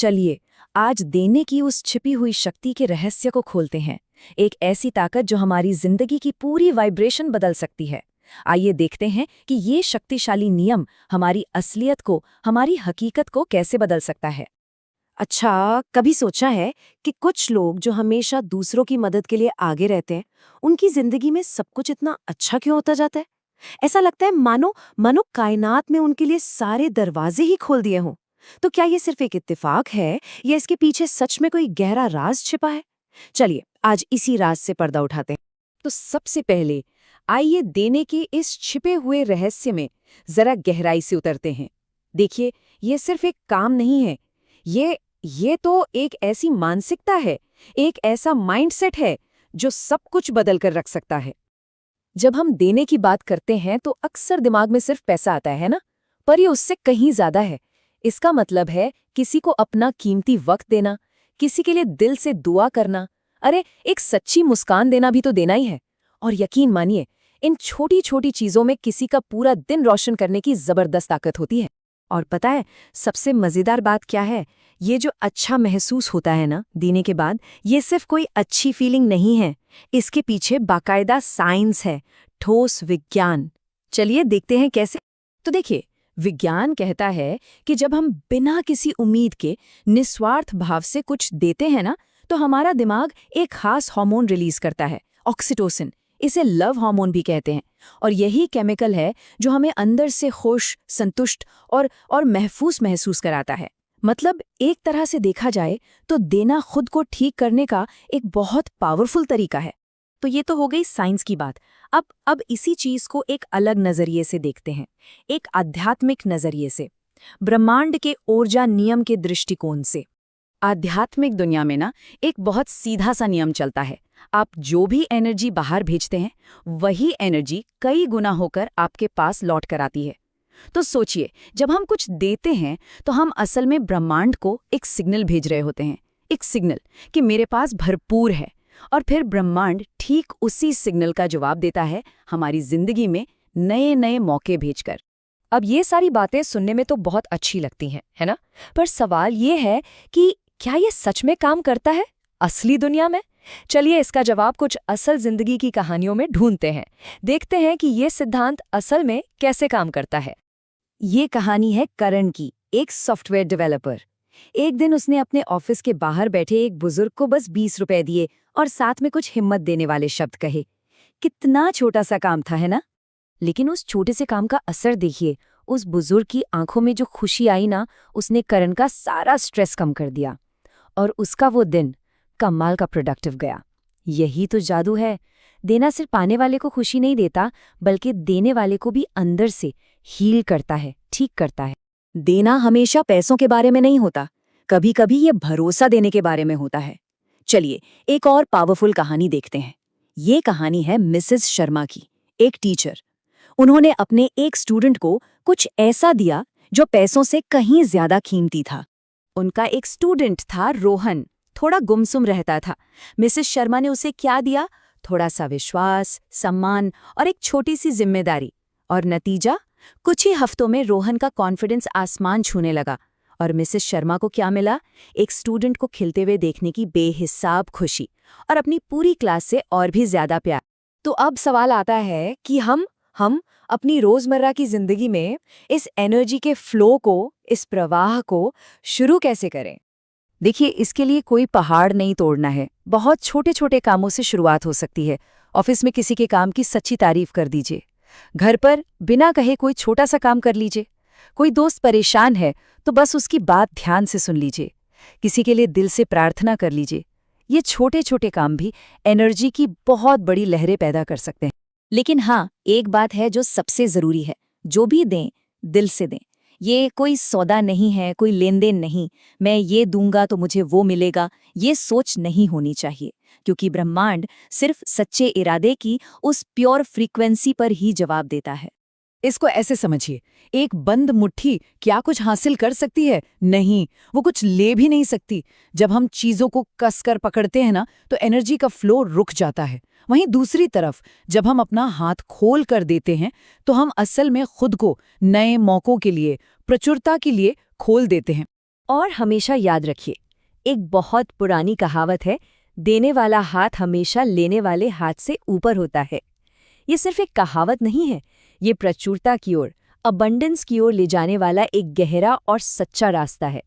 चलिए आज देने की उस छिपी हुई शक्ति के रहस्य को खोलते हैं। एक ऐसी ताकत जो हमारी जिंदगी की पूरी वाइब्रेशन बदल सकती है। आइए देखते हैं कि ये शक्तिशाली नियम हमारी असलियत को, हमारी हकीकत को कैसे बदल सकता है। अच्छा, कभी सोचा है कि कुछ लोग जो हमेशा दूसरों की मदद के लिए आगे रहते हैं, उनकी जिंदगी में सब कुछ इतना अच्छा क्यों होता जाता है? ऐसा लगता है मानो मानो कायनात में उनके लिए सारे दरवाजे ही खोल दिए हों। तो क्या ये सिर्फ एक इत्तेफाक है या इसके पीछे सच में कोई गहरा राज छिपा है? चलिए आज इसी राज से पर्दा उठाते हैं। तो सबसे पहले आइए देने के इस छिपे हुए रहस्य में जरा गहराई से उतरते हैं। देखिए, ये सिर्फ एक काम नहीं है, ये तो एक ऐसी मानसिकता है, एक ऐसा माइंडसेट है जो सब कुछ बदल कर रख सकता है। जब हम देने की बात करते हैं तो अक्सर दिमाग में सिर्फ पैसा आता है ना, पर ये उससे कहीं ज्यादा है। इसका मतलब है किसी को अपना कीमती वक्त देना, किसी के लिए दिल से दुआ करना, अरे एक सच्ची मुस्कान देना भी तो देना ही है। और यकीन मानिए, इन छोटी छोटी चीजों में किसी का पूरा दिन रोशन करने की जबरदस्त ताकत होती है। और पता है सबसे मजेदार बात क्या है? ये जो अच्छा महसूस होता है ना देने के बाद, ये सिर्फ कोई अच्छी फीलिंग नहीं है, इसके पीछे बाकायदा साइंस है, ठोस विज्ञान। चलिए देखते हैं कैसे। तो देखिए, विज्ञान कहता है कि जब हम बिना किसी उम्मीद के निस्वार्थ भाव से कुछ देते हैं ना, तो हमारा दिमाग एक खास हार्मोन रिलीज करता है, ऑक्सीटोसिन। इसे लव हार्मोन भी कहते हैं। और यही केमिकल है जो हमें अंदर से खुश, संतुष्ट और महसूस कराता है। मतलब एक तरह से देखा जाए तो देना खुद को ठीक करने का एक बहुत पावरफुल तरीका है। तो ये तो हो गई साइंस की बात। अब इसी चीज को एक अलग नजरिए से देखते हैं, एक आध्यात्मिक नजरिए से, ब्रह्मांड के ऊर्जा नियम के दृष्टिकोण से। आध्यात्मिक दुनिया में ना एक बहुत सीधा सा नियम चलता है, आप जो भी एनर्जी बाहर भेजते हैं वही एनर्जी कई गुना होकर आपके पास लौट कर आती है। तो सोचिए, जब हम कुछ देते हैं तो हम असल में ब्रह्मांड को एक सिग्नल भेज रहे होते हैं, एक सिग्नल कि मेरे पास भरपूर है। और फिर ब्रह्मांड ठीक उसी सिग्नल का जवाब देता है हमारी जिंदगी में नए नए मौके भेजकर। अब ये सारी बातें सुनने में तो बहुत अच्छी लगती हैं, है ना? पर सवाल ये है कि क्या ये सच में काम करता है असली दुनिया में? चलिए इसका जवाब कुछ असल जिंदगी की कहानियों में ढूंढते हैं, देखते हैं कि ये सिद्धांत असल में कैसे काम करता है। ये कहानी है करण की, एक सॉफ्टवेयर डेवलपर। एक दिन उसने अपने ऑफिस के बाहर बैठे एक बुजुर्ग को बस 20 रुपए दिए और साथ में कुछ हिम्मत देने वाले शब्द कहे। कितना छोटा सा काम था, है ना? लेकिन उस छोटे से काम का असर देखिए, उस बुजुर्ग की आंखों में जो खुशी आई ना, उसने करण का सारा स्ट्रेस कम कर दिया। और उसका वो दिन कमाल का प्रोडक्टिव गया। यही तो जादू है। देना सिर्फ पाने वाले को खुशी नहीं देता, बल्कि देने वाले को भी अंदर से हील करता है, ठीक करता है। देना हमेशा पैसों के बारे में नहीं होता, कभी कभी ये भरोसा देने के बारे में होता है। चलिए एक और पावरफुल कहानी देखते हैं। ये कहानी है मिसेस शर्मा की, एक टीचर। उन्होंने अपने एक स्टूडेंट को कुछ ऐसा दिया जो पैसों से कहीं ज्यादा कीमती था। उनका एक स्टूडेंट था रोहन, थोड़ा गुमसुम रहता था। मिसेस शर्मा ने उसे क्या दिया? थोड़ा सा विश्वास, सम्मान और एक छोटी सी जिम्मेदारी। और नतीजा, कुछ ही हफ्तों में रोहन का कॉन्फिडेंस आसमान छूने लगा। और मिसेस शर्मा को क्या मिला? एक स्टूडेंट को खिलते हुए देखने की बेहिसाब खुशी और अपनी पूरी क्लास से और भी ज्यादा प्यार। तो अब सवाल आता है कि हम अपनी रोजमर्रा की जिंदगी में इस एनर्जी के फ्लो को, इस प्रवाह को शुरू कैसे करें? देखिए, इसके लिए कोई पहाड़ नहीं तोड़ना है, बहुत छोटे छोटे कामों से शुरुआत हो सकती है। ऑफिस में किसी के काम की सच्ची तारीफ कर दीजिए, घर पर बिना कहे कोई छोटा सा काम कर लीजिए, कोई दोस्त परेशान है तो बस उसकी बात ध्यान से सुन लीजिए, किसी के लिए दिल से प्रार्थना कर लीजिए। ये छोटे छोटे काम भी एनर्जी की बहुत बड़ी लहरें पैदा कर सकते हैं। लेकिन हाँ, एक बात है जो सबसे जरूरी है, जो भी दें दिल से दें। ये कोई सौदा नहीं है, कोई लेन देन नहीं, मैं ये दूंगा तो मुझे वो मिलेगा, ये सोच नहीं होनी चाहिए। क्योंकि ब्रह्मांड सिर्फ सच्चे इरादे की उस प्योर फ्रीक्वेंसी पर ही जवाब देता है। इसको ऐसे समझिए, एक बंद मुट्ठी क्या कुछ हासिल कर सकती है? नहीं, वो कुछ ले भी नहीं सकती। जब हम चीजों को कसकर पकड़ते हैं ना, तो एनर्जी का फ्लो रुक जाता है। वहीं दूसरी तरफ जब हम अपना हाथ खोल कर देते हैं तो हम असल में खुद को नए मौकों के लिए, प्रचुरता के लिए खोल देते हैं। और हमेशा याद रखिए, एक बहुत पुरानी कहावत है, देने वाला हाथ हमेशा लेने वाले हाथ से ऊपर होता है। ये सिर्फ एक कहावत नहीं है, ये प्रचुरता की ओर, अबंडेंस की ओर ले जाने वाला एक गहरा और सच्चा रास्ता है।